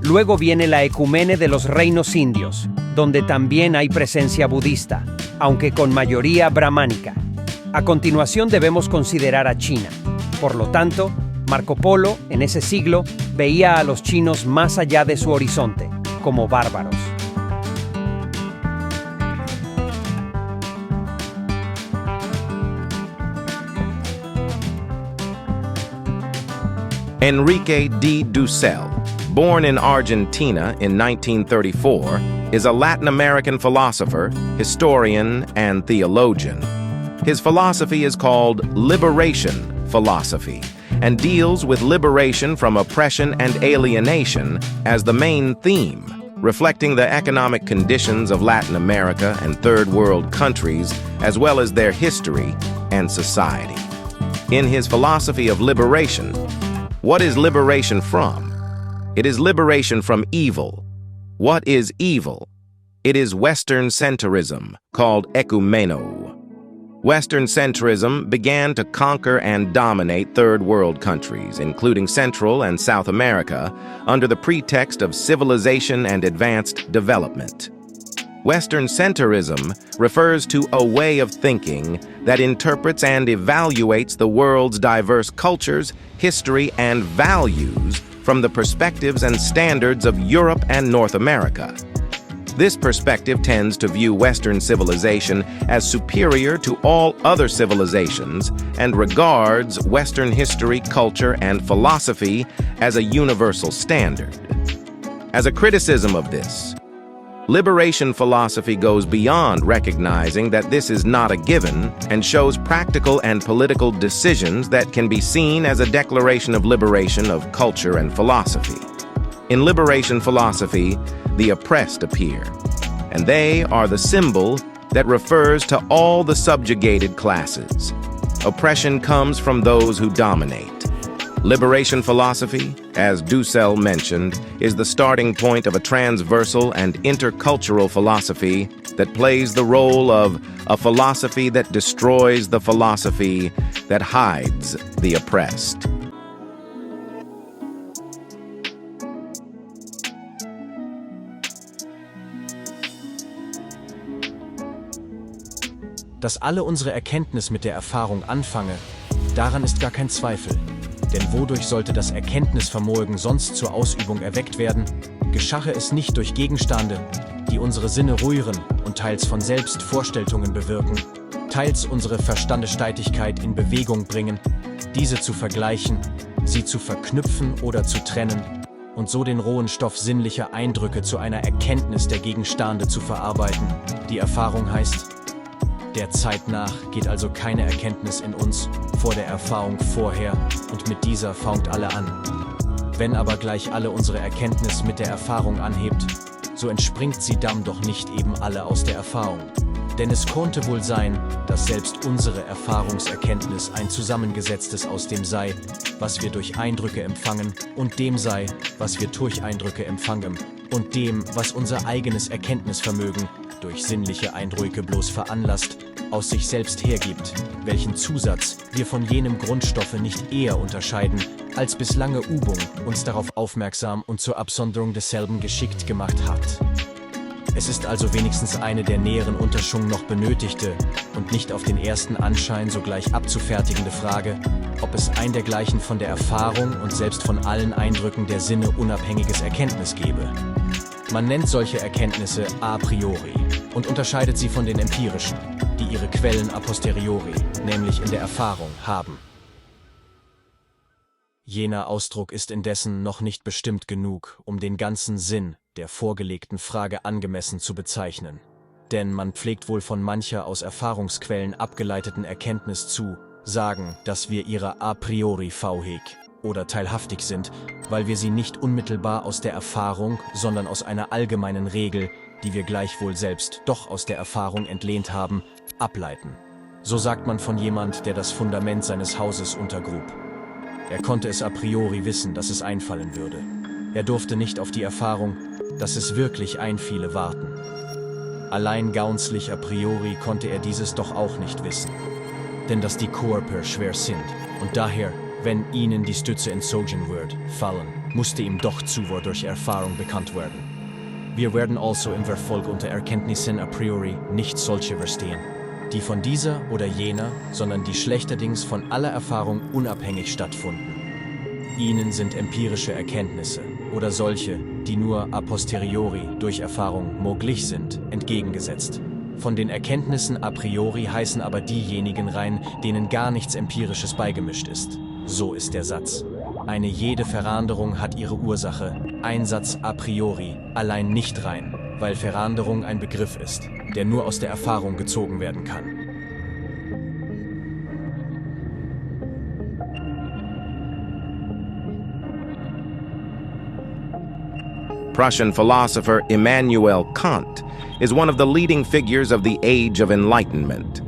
Luego viene la ecumene de los reinos indios, donde también hay presencia budista, aunque con mayoría brahmánica. A continuación debemos considerar a China. Por lo tanto, Marco Polo, en ese siglo, veía a los chinos más allá de su horizonte, como bárbaros. Enrique D. Dussel, born in Argentina in 1934, is a Latin American philosopher, historian, and theologian. His philosophy is called liberation philosophy, and deals with liberation from oppression and alienation as the main theme, reflecting the economic conditions of Latin America and third world countries, as well as their history and society. In his philosophy of liberation, what is liberation from? It is liberation from evil. What is evil? It is Western centrism, called ecumeno. Western centrism began to conquer and dominate third world countries, including Central and South America, under the pretext of civilization and advanced development. Western centrism refers to a way of thinking that interprets and evaluates the world's diverse cultures, history, and values from the perspectives and standards of Europe and North America. This perspective tends to view Western civilization as superior to all other civilizations and regards Western history, culture, and philosophy as a universal standard. As a criticism of this, liberation philosophy goes beyond recognizing that this is not a given and shows practical and political decisions that can be seen as a declaration of liberation of culture and philosophy. In liberation philosophy, the oppressed appear, and they are the symbol that refers to all the subjugated classes. Oppression comes from those who dominate. Liberation philosophy, as Dussel mentioned, is the starting point of a transversal and intercultural philosophy that plays the role of a philosophy that destroys the philosophy that hides the oppressed. Dass alle unsere Erkenntnis mit der Erfahrung anfange, daran ist gar kein Zweifel. Denn wodurch sollte das Erkenntnisvermögen sonst zur Ausübung erweckt werden, geschache es nicht durch Gegenstände, die unsere Sinne rühren und teils von selbst Vorstellungen bewirken, teils unsere Verstandessteitigkeit in Bewegung bringen, diese zu vergleichen, sie zu verknüpfen oder zu trennen und so den rohen Stoff sinnlicher Eindrücke zu einer Erkenntnis der Gegenstände zu verarbeiten, die Erfahrung heißt. Der Zeit nach geht also keine Erkenntnis in uns vor der Erfahrung vorher und mit dieser fangt alle an. Wenn aber gleich alle unsere Erkenntnis mit der Erfahrung anhebt, so entspringt sie dann doch nicht eben alle aus der Erfahrung. Denn es konnte wohl sein, dass selbst unsere Erfahrungserkenntnis ein zusammengesetztes aus dem sei, was wir durch Eindrücke empfangen, und dem sei, was wir durch Eindrücke empfangen, und dem, was unser eigenes Erkenntnisvermögen durch sinnliche Eindrücke bloß veranlasst, aus sich selbst hergibt, welchen Zusatz wir von jenem Grundstoffe nicht eher unterscheiden, als bislange Übung uns darauf aufmerksam und zur Absonderung desselben geschickt gemacht hat. Es ist also wenigstens eine der näheren Unterscheidungen noch benötigte und nicht auf den ersten Anschein sogleich abzufertigende Frage, ob es ein dergleichen von der Erfahrung und selbst von allen Eindrücken der Sinne unabhängiges Erkenntnis gebe. Man nennt solche Erkenntnisse a priori und unterscheidet sie von den empirischen, die ihre Quellen a posteriori, nämlich in der Erfahrung, haben. Jener Ausdruck ist indessen noch nicht bestimmt genug, um den ganzen Sinn der vorgelegten Frage angemessen zu bezeichnen. Denn man pflegt wohl von mancher aus Erfahrungsquellen abgeleiteten Erkenntnis zu, sagen, dass wir ihrer a priori fähig oder teilhaftig sind, weil wir sie nicht unmittelbar aus der Erfahrung, sondern aus einer allgemeinen Regel, die wir gleichwohl selbst doch aus der Erfahrung entlehnt haben, ableiten. So sagt man von jemand, der das Fundament seines Hauses untergrub. Er konnte es a priori wissen, dass es einfallen würde. Er durfte nicht auf die Erfahrung, dass es wirklich einfiele, warten. Allein gaunslich a priori konnte er dieses doch auch nicht wissen. Denn dass die Körper schwer sind und daher, wenn ihnen die Stütze entzogen wird, fallen, musste ihm doch zuvor durch Erfahrung bekannt werden. Wir werden also im Verfolg unter Erkenntnissen a priori nicht solche verstehen, die von dieser oder jener, sondern die schlechterdings von aller Erfahrung unabhängig stattfunden. Ihnen sind empirische Erkenntnisse oder solche, die nur a posteriori durch Erfahrung möglich sind, entgegengesetzt. Von den Erkenntnissen a priori heißen aber diejenigen rein, denen gar nichts Empirisches beigemischt ist. So ist der Satz. Eine jede Veränderung hat ihre Ursache, ein Satz a priori, allein nicht rein, weil Veränderung ein Begriff ist, der nur aus der Erfahrung gezogen werden kann. Prussian philosopher Immanuel Kant is one of the leading figures of the Age of Enlightenment.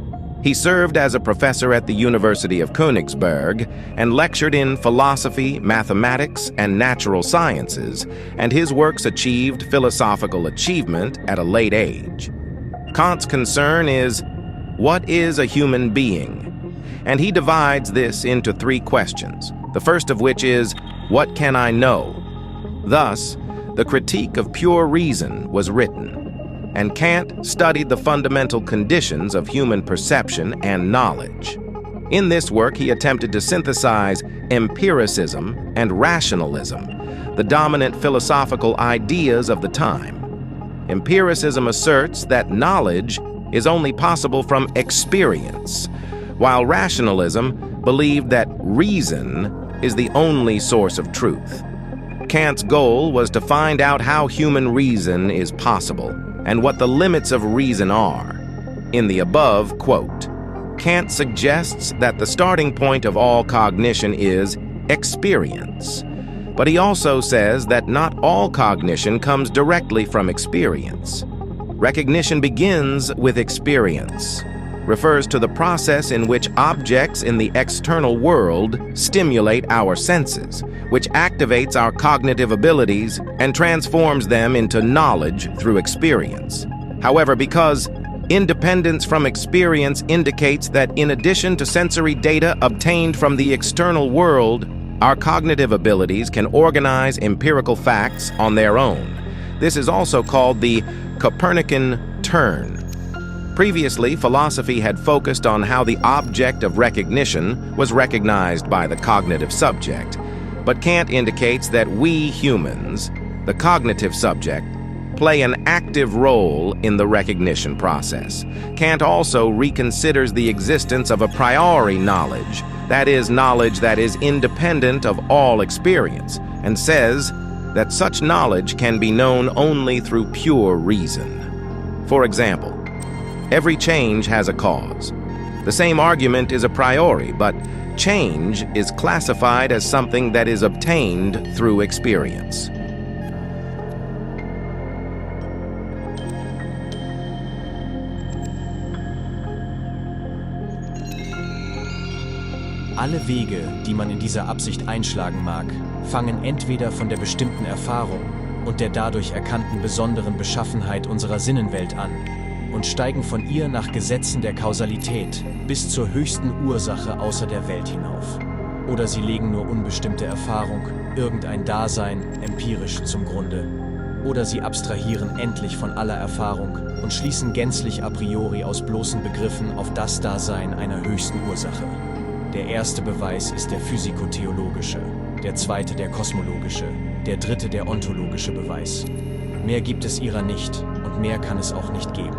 He served as a professor at the University of Königsberg and lectured in philosophy, mathematics, and natural sciences, and his works achieved philosophical achievement at a late age. Kant's concern is, what is a human being? And he divides this into 3 questions, the first of which is, what can I know? Thus, the Critique of Pure Reason was written, and Kant studied the fundamental conditions of human perception and knowledge. In this work, he attempted to synthesize empiricism and rationalism, the dominant philosophical ideas of the time. Empiricism asserts that knowledge is only possible from experience, while rationalism believed that reason is the only source of truth. Kant's goal was to find out how human reason is possible and what the limits of reason are. In the above quote, Kant suggests that the starting point of all cognition is experience. But he also says that not all cognition comes directly from experience. Recognition begins with experience, refers to the process in which objects in the external world stimulate our senses, which activates our cognitive abilities and transforms them into knowledge through experience. However, because independence from experience indicates that in addition to sensory data obtained from the external world, our cognitive abilities can organize empirical facts on their own. This is also called the Copernican turn. Previously, philosophy had focused on how the object of recognition was recognized by the cognitive subject, but Kant indicates that we humans, the cognitive subject, play an active role in the recognition process. Kant also reconsiders the existence of a priori knowledge, that is, knowledge that is independent of all experience, and says that such knowledge can be known only through pure reason. For example, every change has a cause. The same argument is a priori, but change is classified as something that is obtained through experience. Alle Wege, die man in dieser Absicht einschlagen mag, fangen entweder von der bestimmten Erfahrung und der dadurch erkannten besonderen Beschaffenheit unserer Sinnenwelt an und steigen von ihr nach Gesetzen der Kausalität bis zur höchsten Ursache außer der Welt hinauf. Oder sie legen nur unbestimmte Erfahrung, irgendein Dasein, empirisch zum Grunde. Oder sie abstrahieren endlich von aller Erfahrung und schließen gänzlich a priori aus bloßen Begriffen auf das Dasein einer höchsten Ursache. Der erste Beweis ist der physikotheologische, der zweite der kosmologische, der dritte der ontologische Beweis. Mehr gibt es ihrer nicht und mehr kann es auch nicht geben.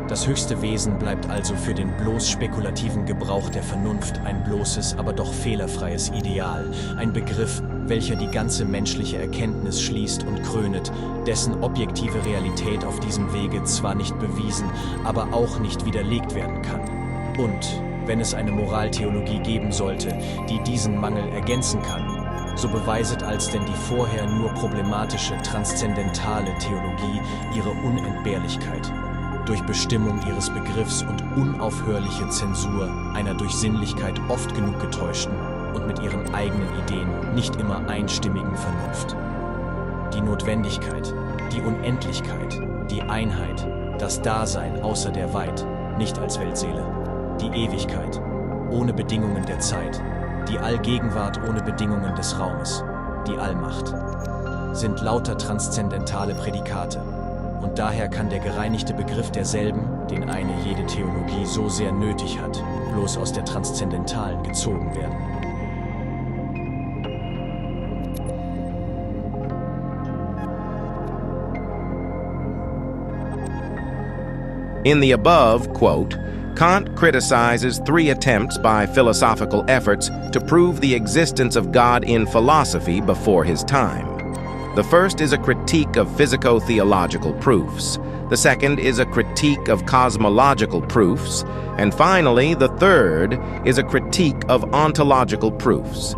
Das höchste Wesen bleibt also für den bloß spekulativen Gebrauch der Vernunft ein bloßes, aber doch fehlerfreies Ideal, ein Begriff, welcher die ganze menschliche Erkenntnis schließt und krönet, dessen objektive Realität auf diesem Wege zwar nicht bewiesen, aber auch nicht widerlegt werden kann. Und wenn es eine Moraltheologie geben sollte, die diesen Mangel ergänzen kann, so beweiset als denn die vorher nur problematische transzendentale Theologie ihre Unentbehrlichkeit. Durch Bestimmung ihres Begriffs und unaufhörliche Zensur einer durch Sinnlichkeit oft genug getäuschten und mit ihren eigenen Ideen nicht immer einstimmigen Vernunft. Die Notwendigkeit, die Unendlichkeit, die Einheit, das Dasein außer der Weit, nicht als Weltseele, die Ewigkeit, ohne Bedingungen der Zeit, die Allgegenwart ohne Bedingungen des Raumes, die Allmacht, sind lauter transzendentale Prädikate. Und daher kann der gereinigte Begriff derselben, den eine jede Theologie so sehr nötig hat, bloß aus der transzendentalen gezogen werden. In the above quote, Kant criticizes 3 attempts by philosophical efforts to prove the existence of God in philosophy before his time. The first is a critique of physico-theological proofs. The second is a critique of cosmological proofs. And finally, the third is a critique of ontological proofs.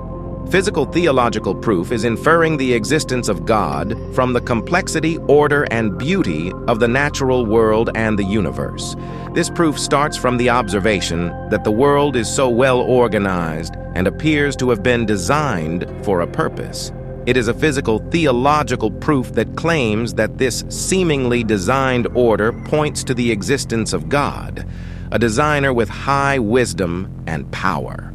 Physical theological proof is inferring the existence of God from the complexity, order, and beauty of the natural world and the universe. This proof starts from the observation that the world is so well organized and appears to have been designed for a purpose. It is a physical theological proof that claims that this seemingly designed order points to the existence of God, a designer with high wisdom and power.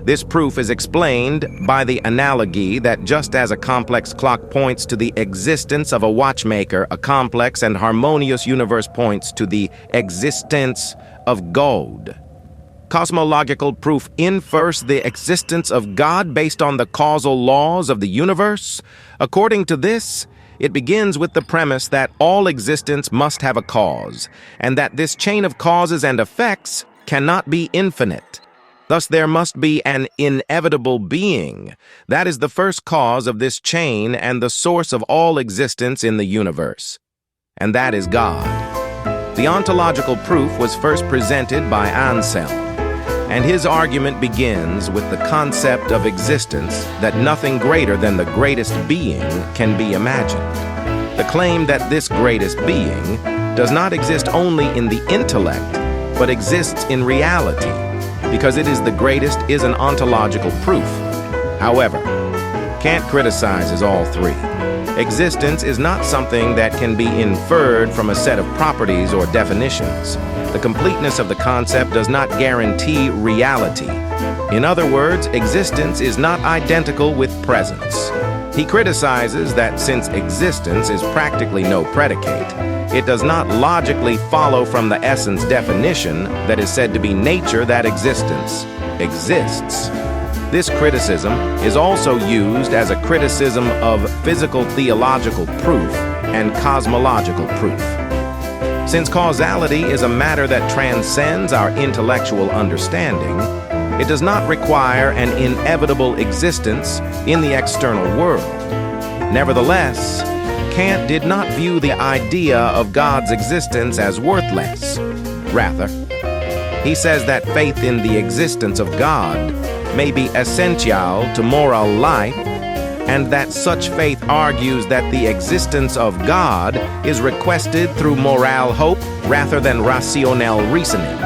This proof is explained by the analogy that just as a complex clock points to the existence of a watchmaker, a complex and harmonious universe points to the existence of God. Cosmological proof infers the existence of God based on the causal laws of the universe. According to this, it begins with the premise that all existence must have a cause, and that this chain of causes and effects cannot be infinite. Thus, there must be an inevitable being. That is the first cause of this chain and the source of all existence in the universe. And that is God. The ontological proof was first presented by Anselm, and his argument begins with the concept of existence that nothing greater than the greatest being can be imagined. The claim that this greatest being does not exist only in the intellect, but exists in reality, because it is the greatest, is an ontological proof. However, Kant criticizes all three. Existence is not something that can be inferred from a set of properties or definitions. The completeness of the concept does not guarantee reality. In other words, existence is not identical with presence. He criticizes that since existence is practically no predicate, it does not logically follow from the essence definition that is said to be nature that existence exists. This criticism is also used as a criticism of physical theological proof and cosmological proof. Since causality is a matter that transcends our intellectual understanding, it does not require an inevitable existence in the external world. Nevertheless, Kant did not view the idea of God's existence as worthless. Rather, he says that faith in the existence of God may be essential to moral life, and that such faith argues that the existence of God is requested through moral hope rather than rational reasoning.